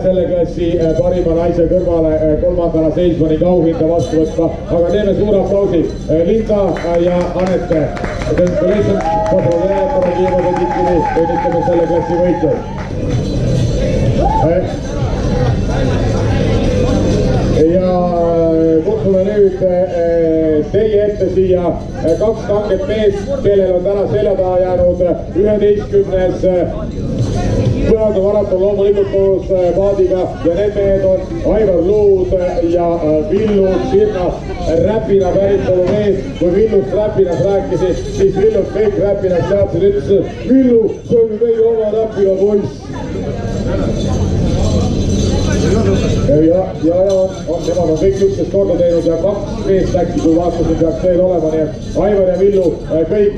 selle klassi parima naise kõrvale kolmandana seisma ning auhinda vastu võtma, aga teeme suure aplausi Linda ja Anette. Congratulations, õnnitleme selle klassi võitjaid. Ja kutsume nüüd teie ette siia kaks kanget meest, kellel on täna selja taha jäänud 11. Pühadu maraton loomulikult koos paadiga ja need mehed on Aivar Luud ja Villu Sirna Räpina päritolu mees. Kui Villust Räpinas rääkisid, siis Villust kõik Räpinas teadsid, ütles Villu, see on ju meie oma Räpina poiss. Ja nemad on kõik 11 korda teinud ja kaks meest äkki, kui vaatasin, peaks veel olema, nii et Aivar ja Villu kõik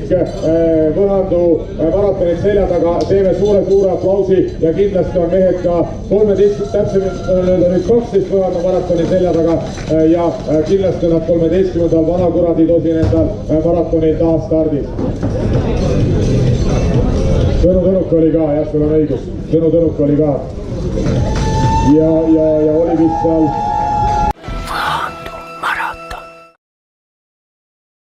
Võhandu maratonid selja taga, teeme suure aplausi ja kindlasti on mehed ka 13, täpsemalt nüüd 12 Võhandu maratoni selja taga ja kindlasti nad 13. vanakuradi tosin endal maratonil taas stardis. Tõnu Tõnuk oli ka, jah, sul on õigus, Tõnu Tõnuk oli ka. Ja oli vist seal